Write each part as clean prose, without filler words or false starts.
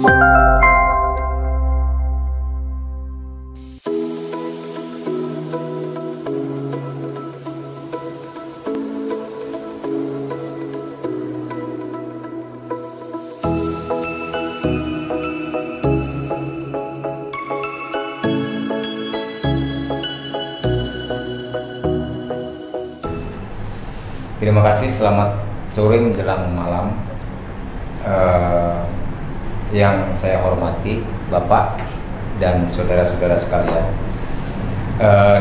Terima kasih, selamat sore menjelang malam. Yang saya hormati Bapak dan saudara-saudara sekalian.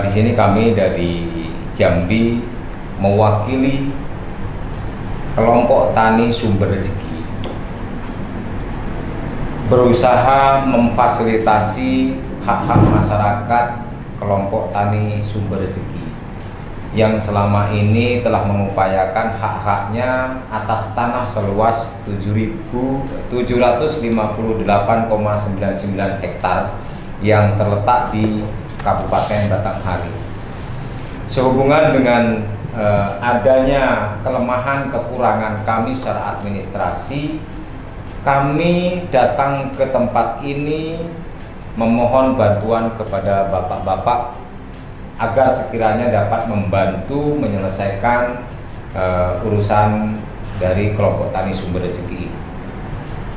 Di sini kami dari Jambi mewakili kelompok tani Sumber Rezeki berusaha memfasilitasi hak-hak masyarakat kelompok tani Sumber Rezeki yang selama ini telah mengupayakan hak-haknya atas tanah seluas 758,99 hektar yang terletak di Kabupaten Batanghari. Sehubungan dengan adanya kelemahan kekurangan kami secara administrasi, kami datang ke tempat ini memohon bantuan kepada bapak-bapak agar sekiranya dapat membantu menyelesaikan urusan dari kelompok tani Sumber Rezeki.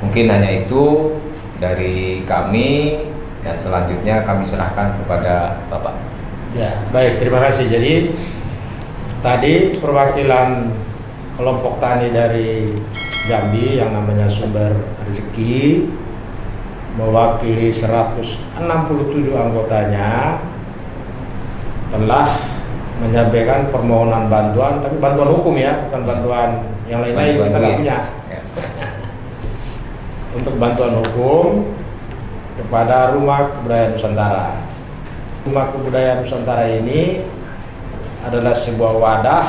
Mungkin hanya itu dari kami, dan selanjutnya kami serahkan kepada Bapak. Ya, baik, terima kasih. Jadi tadi perwakilan kelompok tani dari Jambi yang namanya Sumber Rezeki mewakili 167 anggotanya telah menyampaikan permohonan bantuan, tapi bantuan hukum ya, bukan bantuan yang lain-lain, kita nggak punya. Untuk bantuan hukum kepada Rumah Kebudayaan Nusantara. Rumah Kebudayaan Nusantara ini adalah sebuah wadah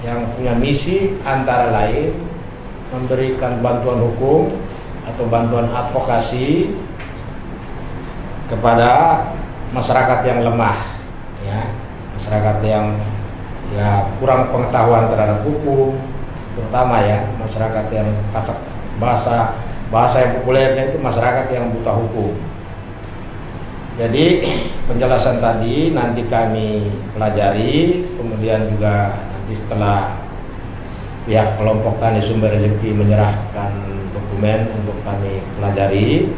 yang punya misi antara lain memberikan bantuan hukum atau bantuan advokasi kepada masyarakat yang lemah. Ya, masyarakat yang kurang pengetahuan terhadap hukum, terutama ya masyarakat yang bahasa yang populernya itu masyarakat yang buta hukum. Jadi penjelasan tadi nanti kami pelajari, kemudian juga nanti setelah pihak kelompok tani Sumber Rezeki menyerahkan dokumen untuk kami pelajari.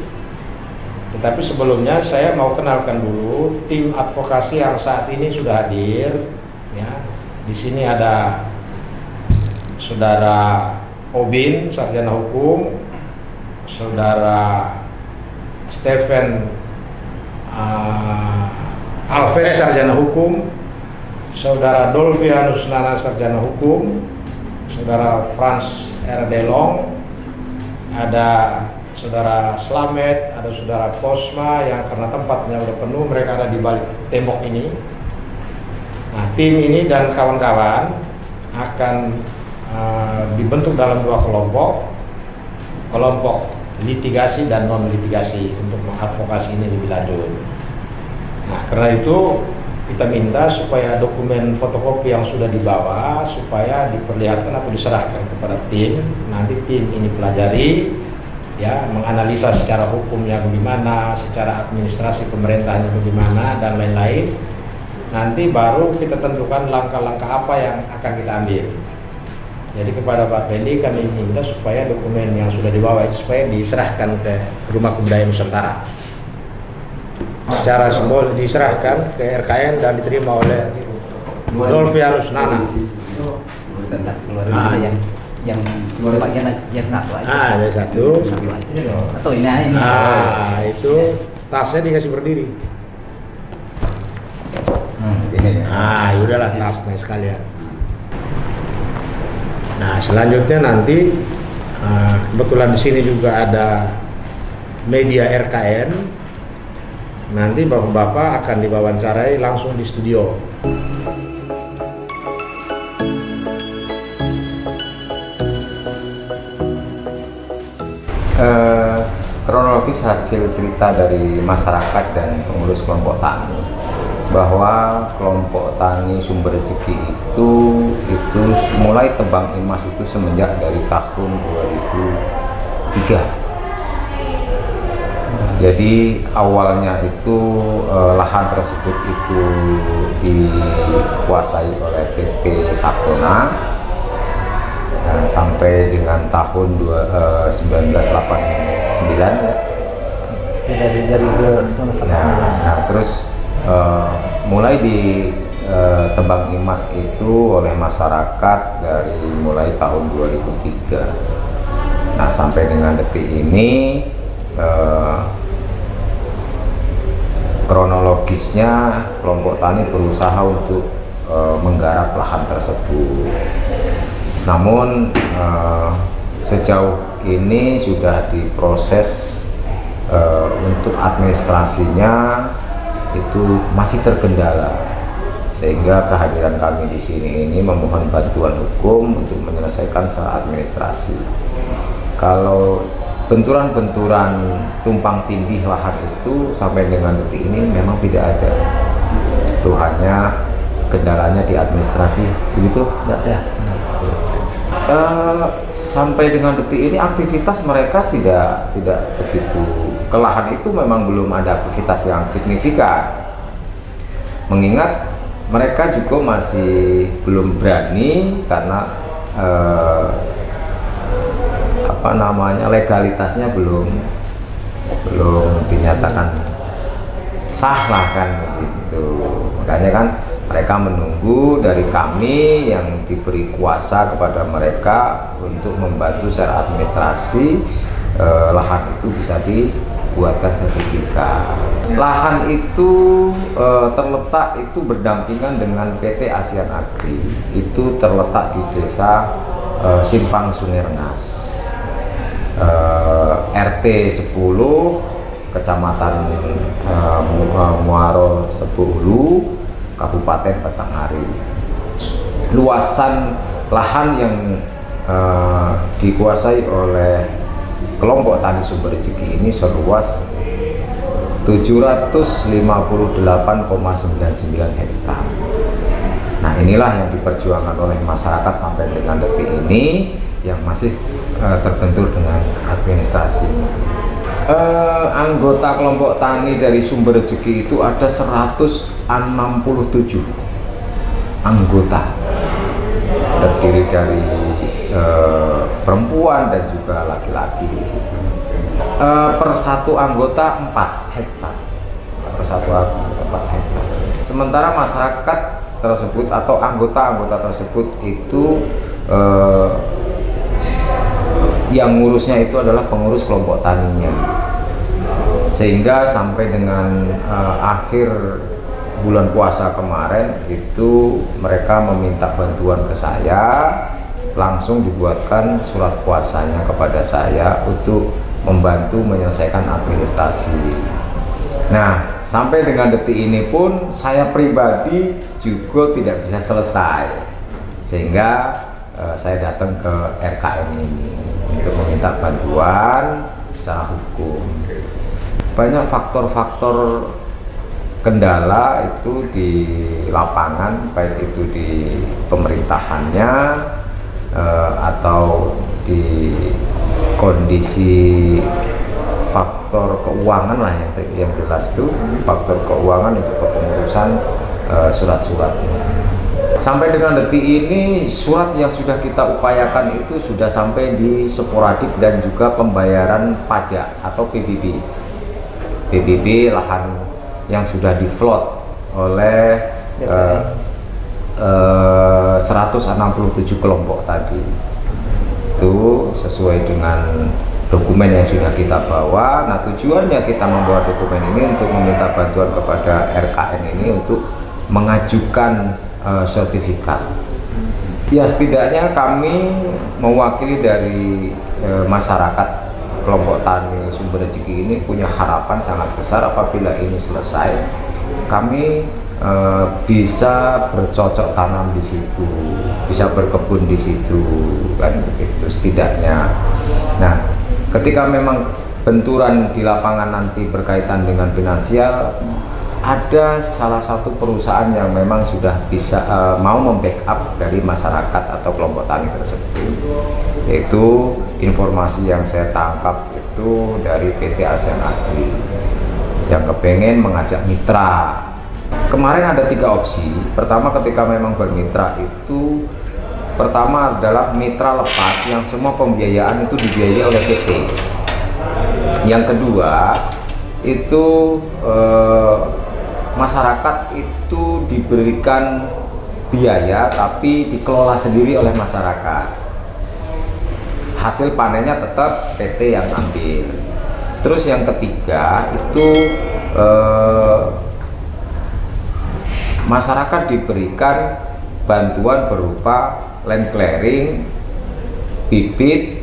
Tetapi sebelumnya saya mau kenalkan dulu tim advokasi yang saat ini sudah hadir. Ya, di sini ada Saudara Obin, sarjana hukum, Saudara Stephen Alves, sarjana hukum, Saudara Dolvianus Nana, sarjana hukum, Saudara Frans R. Delong, ada Saudara Slamet, ada Saudara Posma yang karena tempatnya udah penuh, mereka ada di balik tembok ini. Nah, tim ini dan kawan-kawan akan dibentuk dalam dua kelompok litigasi dan non litigasi untuk mengadvokasi ini lebih lanjut. Nah, karena itu kita minta supaya dokumen fotokopi yang sudah dibawa supaya diperlihatkan atau diserahkan kepada tim. Nanti tim ini pelajari, ya, menganalisa secara hukumnya bagaimana, secara administrasi pemerintahnya bagaimana, dan lain-lain. Nanti baru kita tentukan langkah-langkah apa yang akan kita ambil. Jadi kepada Pak Pendi kami minta supaya dokumen yang sudah dibawa itu supaya diserahkan ke Rumah Kebudayaan Nusantara. Secara simbol diserahkan ke RKN dan diterima oleh Dolvianus Nana. Yang sebagian yang satu aja. Ada satu. Atau ini aja. Nah, itu tasnya dikasih berdiri. Nah, udahlah tasnya sekalian. Nah, selanjutnya nanti kebetulan di sini juga ada media RKN. Nanti bapak-bapak akan diwawancarai langsung di studio. Kronologis hasil cerita dari masyarakat dan pengurus kelompok tani bahwa kelompok tani Sumber Rezeki itu mulai tebang emas itu semenjak dari tahun 2003. Jadi awalnya itu lahan tersebut itu dikuasai oleh PT Saptona sampai dengan tahun 1989 dari nah, terus mulai di Tebang Imas itu oleh masyarakat dari mulai tahun 2003. Nah, sampai dengan detik ini kronologisnya kelompok tani berusaha untuk menggarap lahan tersebut. Namun sejauh ini sudah diproses untuk administrasinya itu masih terkendala, sehingga kehadiran kami di sini ini memohon bantuan hukum untuk menyelesaikan secara administrasi. Kalau benturan-benturan tumpang tindih lahan itu sampai dengan detik ini memang tidak ada. Itu hanya kendalanya di administrasi, begitu? Ya. Sampai dengan detik ini aktivitas mereka tidak begitu. Ke lahan itu memang belum ada aktivitas yang signifikan. Mengingat mereka juga masih belum berani karena legalitasnya belum dinyatakan sah lah kan begitu. Makanya kan mereka menunggu dari kami yang diberi kuasa kepada mereka untuk membantu secara administrasi lahan itu bisa dibuatkan sertifikat. Lahan itu terletak itu berdampingan dengan PT ASEAN Agri. Itu terletak di desa Simpang Sungai Rengas, RT 10 Kecamatan Muaro Sebulu, Kabupaten Batanghari. Luasan lahan yang dikuasai oleh kelompok tani Sumber Rezeki ini seluas 758,99 hektar. Nah, inilah yang diperjuangkan oleh masyarakat sampai dengan detik ini yang masih terbentur dengan administrasi. Anggota kelompok tani dari Sumber Rezeki itu ada 167 anggota, terdiri dari perempuan dan juga laki-laki. Per satu anggota 4 hektar. Per satu anggota 4 hektar. Sementara masyarakat tersebut atau anggota-anggota tersebut itu yang ngurusnya itu adalah pengurus kelompok taninya, sehingga sampai dengan akhir bulan puasa kemarin itu mereka meminta bantuan ke saya, langsung dibuatkan surat puasanya kepada saya untuk membantu menyelesaikan administrasi. Nah, sampai dengan detik ini pun saya pribadi juga tidak bisa selesai, sehingga saya datang ke RKM ini untuk meminta bantuan secara hukum. Banyak faktor-faktor kendala itu di lapangan, baik itu di pemerintahannya atau di kondisi faktor keuangan lah yang jelas itu faktor keuangan untuk kepengurusan surat-suratnya. Sampai dengan detik ini surat yang sudah kita upayakan itu sudah sampai di sporadik dan juga pembayaran pajak atau PBB lahan yang sudah diflot oleh 167 kelompok tadi. Itu sesuai dengan dokumen yang sudah kita bawa. Nah, tujuannya kita membawa dokumen ini untuk meminta bantuan kepada RKN ini untuk mengajukan sertifikat. Ya, setidaknya kami mewakili dari masyarakat kelompok tani Sumber Rezeki ini punya harapan sangat besar apabila ini selesai, kami bisa bercocok tanam di situ, bisa berkebun di situ, kan begitu setidaknya. Nah, ketika memang benturan di lapangan nanti berkaitan dengan finansial, ada salah satu perusahaan yang memang sudah bisa mau membackup dari masyarakat atau kelompok tani tersebut. Yaitu informasi yang saya tangkap itu itu dari PT ASEAN Agri yang kepengen mengajak mitra. Kemarin ada 3 opsi. Pertama, ketika memang bermitra itu, pertama adalah mitra lepas yang semua pembiayaan itu dibiayai oleh PT. Yang kedua itu masyarakat itu diberikan biaya tapi dikelola sendiri oleh masyarakat. Hasil panennya tetap PT yang ambil. Terus yang ketiga itu masyarakat diberikan bantuan berupa land clearing, bibit,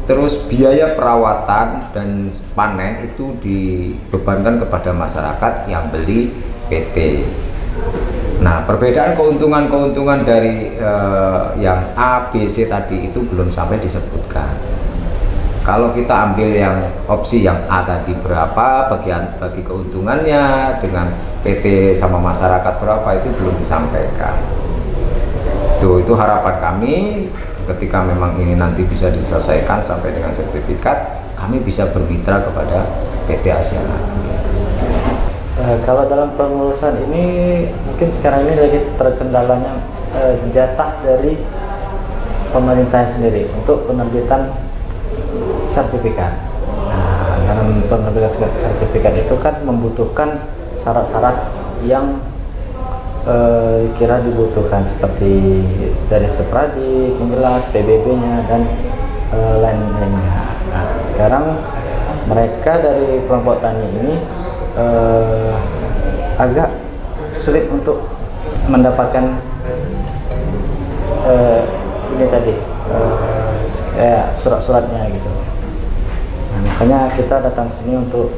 terus biaya perawatan dan panen itu dibebankan kepada masyarakat yang beli PT. Nah, perbedaan keuntungan-keuntungan dari yang A, B, C tadi itu belum sampai disebutkan. Kalau kita ambil yang opsi yang A tadi, berapa bagi keuntungannya dengan PT sama masyarakat berapa, itu belum disampaikan. Itu harapan kami ketika memang ini nanti bisa diselesaikan sampai dengan sertifikat, kami bisa bermitra kepada PT ASEAN Agri. Kalau dalam pengurusan ini mungkin sekarang ini lagi terkendalanya jatah dari pemerintah sendiri untuk penerbitan sertifikat. Nah, dalam penerbitan sertifikat itu kan membutuhkan syarat-syarat yang kira dibutuhkan seperti dari Sepradi, penjelas, PBB-nya dan lain-lainnya. Nah, sekarang mereka dari kelompok tani ini agak sulit untuk mendapatkan ini tadi kayak surat-suratnya gitu. Nah, makanya kita datang sini untuk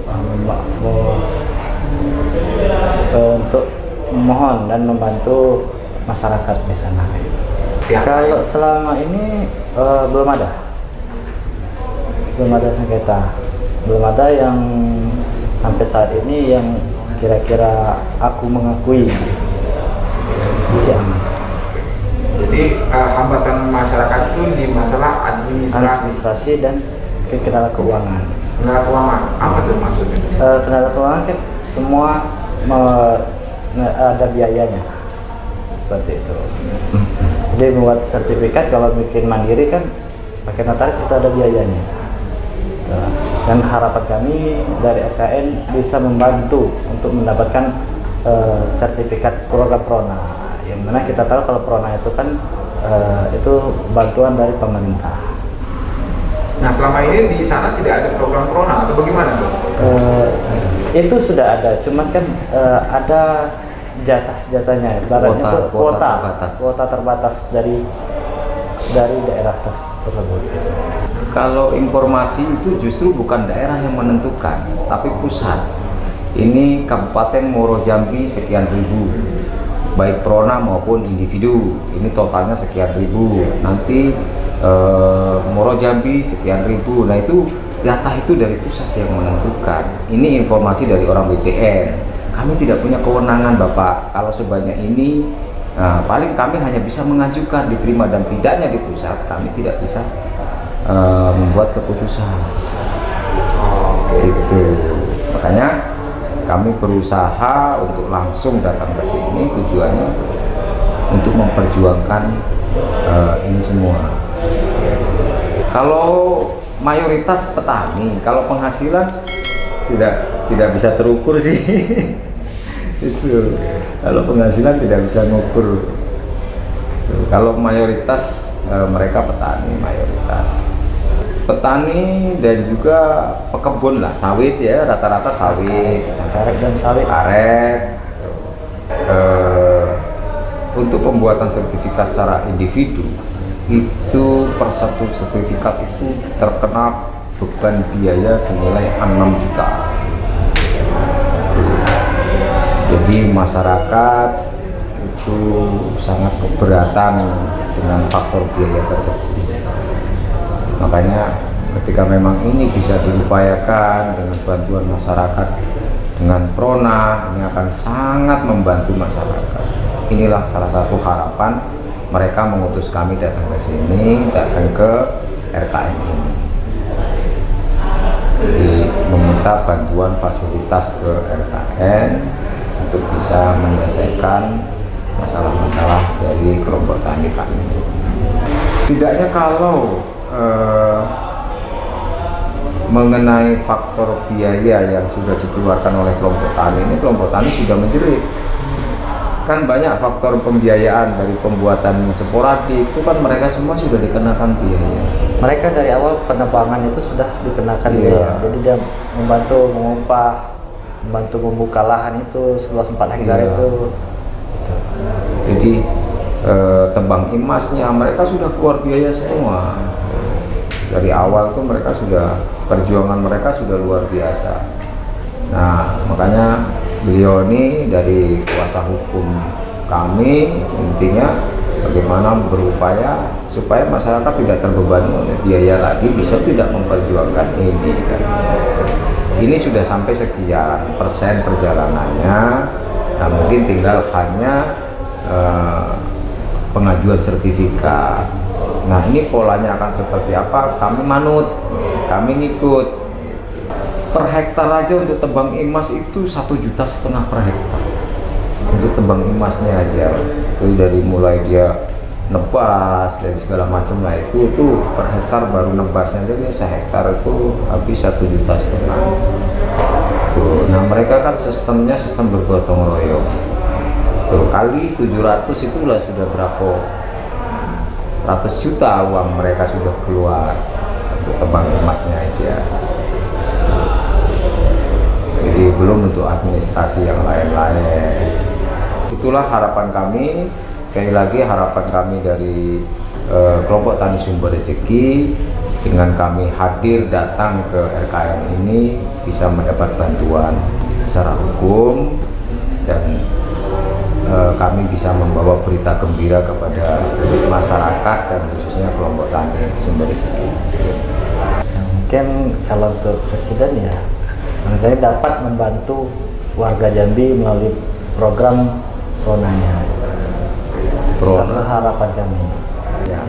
untuk memohon dan membantu masyarakat di sana. Ya. Kalau selama ini belum ada sengketa, belum ada yang sampai saat ini yang kira-kira aku mengakui masih aman. Jadi hambatan masyarakat itu di masalah administrasi dan kendala keuangan. Kendala keuangan, apa tuh maksudnya? Kendala keuangan kan semua ada biayanya, seperti itu. Jadi membuat sertifikat kalau bikin mandiri kan pakai notaris itu ada biayanya. Dan harapan kami dari RKN bisa membantu untuk mendapatkan sertifikat program Prona. Yang mana kita tahu kalau Prona itu kan itu bantuan dari pemerintah. Nah, selama ini di sana tidak ada program Prona atau bagaimana tuh? Itu sudah ada, cuman kan ada jatahnya, ibaratnya kuota terbatas dari daerah tersebut. Kalau informasi itu justru bukan daerah yang menentukan, tapi pusat. Ini Kabupaten Muaro Jambi sekian ribu, baik Prona maupun individu, ini totalnya sekian ribu. Nanti Muaro Jambi sekian ribu. Nah, itu jatah itu dari pusat yang menentukan. Ini informasi dari orang BPN. Kami tidak punya kewenangan, Bapak. Kalau sebanyak ini, paling kami hanya bisa mengajukan, diterima dan tidaknya di pusat. Kami tidak bisa membuat keputusan. Gitu. Makanya kami berusaha untuk langsung datang ke sini, tujuannya untuk memperjuangkan ini semua. Kalau mayoritas petani, kalau penghasilan tidak bisa terukur sih. Itu kalau penghasilan tidak bisa ngukur. Kalau mayoritas mereka petani, mayoritas petani dan juga pekebun lah, sawit ya, rata-rata sawit, karet dan sawit. Karet. Untuk pembuatan sertifikat secara individu itu per satu sertifikat itu terkena beban biaya senilai 6 juta. Jadi masyarakat itu sangat keberatan dengan faktor biaya tersebut. Makanya ketika memang ini bisa diupayakan dengan bantuan masyarakat dengan Prona, ini akan sangat membantu masyarakat. Inilah salah satu harapan mereka mengutus kami datang ke sini, datang ke RKN ini. meminta bantuan fasilitas ke RKN untuk bisa menyelesaikan masalah-masalah dari kelompok tani kami. Setidaknya kalau mengenai faktor biaya yang sudah dikeluarkan oleh kelompok tani ini, kelompok tani sudah menjerit. Kan banyak faktor pembiayaan dari pembuatan sporadik itu kan mereka semua sudah dikenakan biaya. Mereka dari awal penebangan itu sudah dikenakan Iya. biaya. Jadi dia membantu mengupah, membantu membuka lahan itu seluas 4 hektar Iya. itu. Jadi tebang emasnya mereka sudah keluar biaya semua. Dari awal tuh mereka sudah, perjuangan mereka sudah luar biasa. Nah, makanya beliau ini dari kuasa hukum kami intinya bagaimana berupaya supaya masyarakat tidak terbebani oleh biaya lagi, bisa tidak memperjuangkan ini kan. Ini sudah sampai sekian persen perjalanannya, nah mungkin tinggal hanya pengajuan sertifikat. Nah ini polanya akan seperti apa, kami manut, kami ngikut. Per hektar aja untuk tebang emas itu 1,5 juta per hektar untuk tebang emasnya aja. Jadi dari mulai dia nebas dari segala macam lah itu per hektar, baru nebasnya aja dia sehektar itu habis 1,5 juta. Tuh, nah mereka kan sistemnya sistem bergotong royong. Tuh, kali 700 itulah sudah berapa ratus juta uang mereka sudah keluar untuk tebang emasnya aja. Jadi belum untuk administrasi yang lain-lain. Itulah harapan kami, sekali lagi harapan kami dari kelompok tani sumber rezeki, dengan kami hadir datang ke RKN ini bisa mendapat bantuan secara hukum dan kami bisa membawa berita gembira kepada masyarakat dan khususnya kelompok tani sumber rezeki. Mungkin kalau untuk presiden ya, saya dapat membantu warga Jambi melalui program Pronanya. Sama harapan kami. Ya,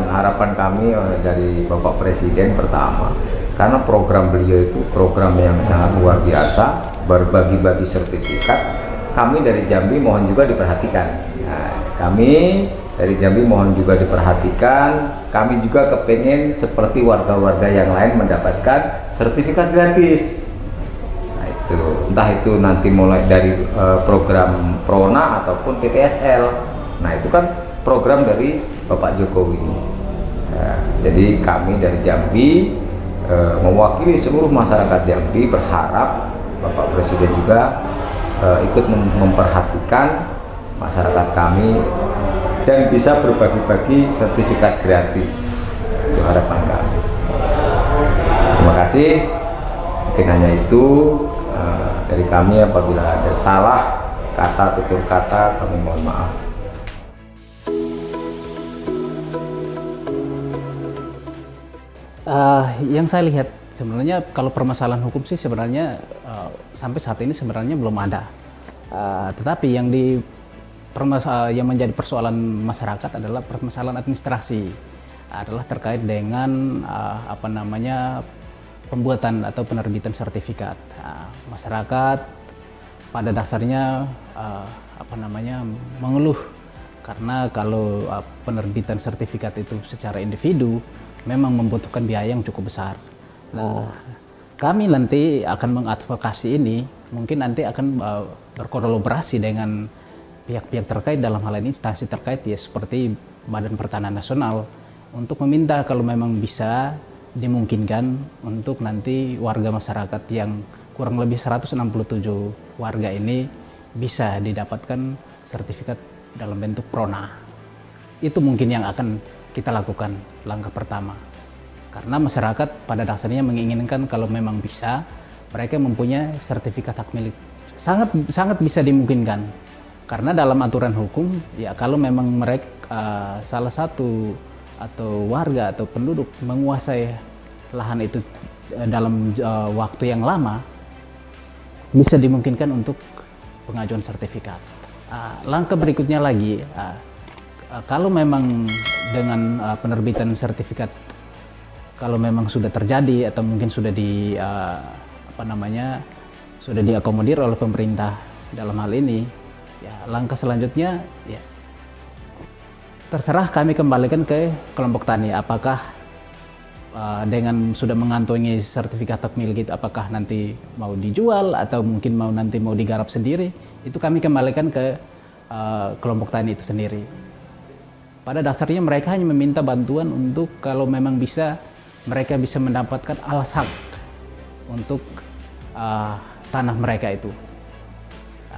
harapan kami dari Bapak Presiden pertama, karena program beliau itu program yang sangat luar biasa, berbagi-bagi sertifikat. Kami dari Jambi mohon juga diperhatikan. Nah, kami dari Jambi mohon juga diperhatikan. Kami juga kepengen seperti warga-warga yang lain mendapatkan sertifikat gratis. Nah, itu entah itu nanti mulai dari program Prona ataupun PTSL. Nah, itu kan program dari Bapak Jokowi. Nah, jadi kami dari Jambi mewakili seluruh masyarakat Jambi berharap Bapak Presiden juga ikut memperhatikan masyarakat kami dan bisa berbagi-bagi sertifikat gratis. Itu harapan kami. Terima kasih. Mungkin hanya itu dari kami. Apabila ada salah kata, tutur kata, kami mohon maaf. Yang saya lihat sebenarnya kalau permasalahan hukum sih sebenarnya sampai saat ini sebenarnya belum ada. Tetapi yang yang menjadi persoalan masyarakat adalah permasalahan administrasi, adalah terkait dengan pembuatan atau penerbitan sertifikat. Masyarakat pada dasarnya mengeluh karena kalau penerbitan sertifikat itu secara individu memang membutuhkan biaya yang cukup besar. Nah, kami nanti akan mengadvokasi ini, mungkin nanti akan berkolaborasi dengan pihak-pihak terkait, dalam hal ini instansi terkait ya seperti Badan Pertanahan Nasional, untuk meminta kalau memang bisa dimungkinkan untuk nanti warga masyarakat yang kurang lebih 167 warga ini bisa didapatkan sertifikat dalam bentuk Prona. Itu mungkin yang akan kita lakukan langkah pertama. Karena masyarakat pada dasarnya menginginkan kalau memang bisa mereka mempunyai sertifikat hak milik. Sangat bisa dimungkinkan. Karena dalam aturan hukum ya kalau memang mereka salah satu atau warga atau penduduk menguasai lahan itu dalam waktu yang lama, bisa dimungkinkan untuk pengajuan sertifikat. Langkah berikutnya lagi, kalau memang dengan penerbitan sertifikat kalau memang sudah terjadi atau mungkin sudah sudah diakomodir oleh pemerintah dalam hal ini, ya langkah selanjutnya ya terserah kami kembalikan ke kelompok tani. Apakah dengan sudah mengantongi sertifikat hak milik itu, apakah nanti mau dijual atau mungkin nanti mau digarap sendiri, itu kami kembalikan ke kelompok tani itu sendiri. Pada dasarnya mereka hanya meminta bantuan untuk kalau memang bisa mereka bisa mendapatkan alas hak untuk tanah mereka itu.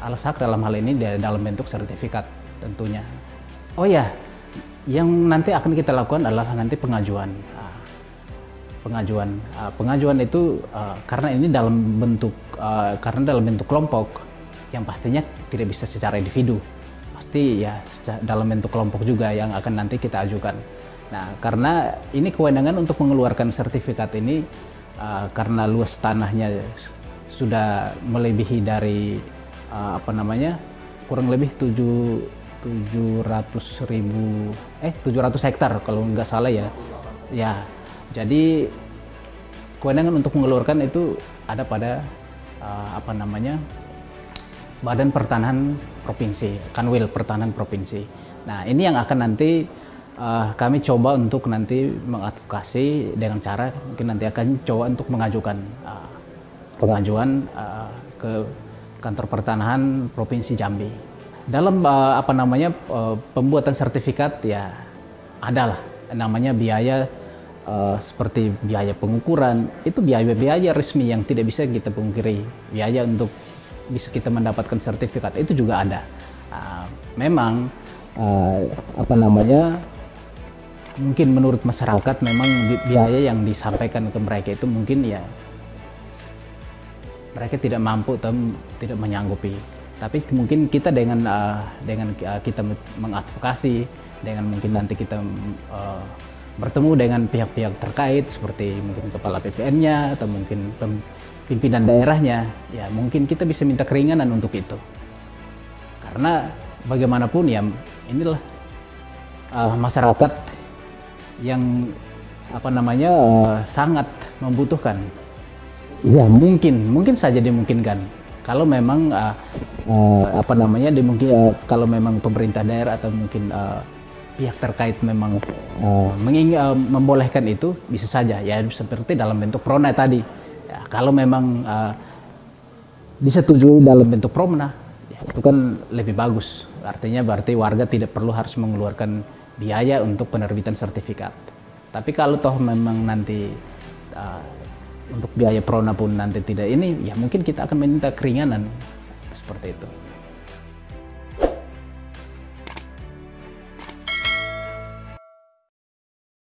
Alas hak dalam hal ini dalam bentuk sertifikat tentunya. Oh ya, yang nanti akan kita lakukan adalah nanti pengajuan. Pengajuan itu karena ini dalam bentuk kelompok yang pastinya tidak bisa secara individu. Pasti ya dalam bentuk kelompok juga yang akan nanti kita ajukan. Nah, karena ini kewenangan untuk mengeluarkan sertifikat ini karena luas tanahnya sudah melebihi dari kurang lebih 700 hektar kalau nggak salah ya. Ya, jadi kewenangan untuk mengeluarkan itu ada pada Badan Pertanahan Provinsi, Kanwil Pertanahan Provinsi. Nah, ini yang akan nanti kami coba untuk nanti mengadvokasi dengan cara mungkin nanti akan coba untuk mengajukan pengajuan ke Kantor Pertanahan Provinsi Jambi. Dalam pembuatan sertifikat ya adalah namanya biaya seperti biaya pengukuran, itu biaya resmi yang tidak bisa kita pungkiri. Biaya untuk bisa kita mendapatkan sertifikat itu juga ada. Memang mungkin menurut masyarakat memang biaya yang disampaikan ke mereka itu mungkin ya mereka tidak mampu atau tidak menyanggupi. Tapi mungkin kita dengan kita mengadvokasi, dengan mungkin nanti kita bertemu dengan pihak-pihak terkait seperti mungkin kepala PPN-nya atau mungkin pimpinan daerahnya, ya mungkin kita bisa minta keringanan untuk itu. Karena bagaimanapun ya inilah masyarakat yang sangat membutuhkan. Ya mungkin saja dimungkinkan kalau memang kalau memang pemerintah daerah atau mungkin pihak terkait memang membolehkan itu, bisa saja ya seperti dalam bentuk prona tadi. Ya, kalau memang disetujui dalam bentuk prona, ya, itu kan lebih bagus. Artinya berarti warga tidak perlu harus mengeluarkan biaya untuk penerbitan sertifikat. Tapi kalau toh memang nanti untuk biaya prona pun nanti tidak ini, ya mungkin kita akan minta keringanan seperti itu.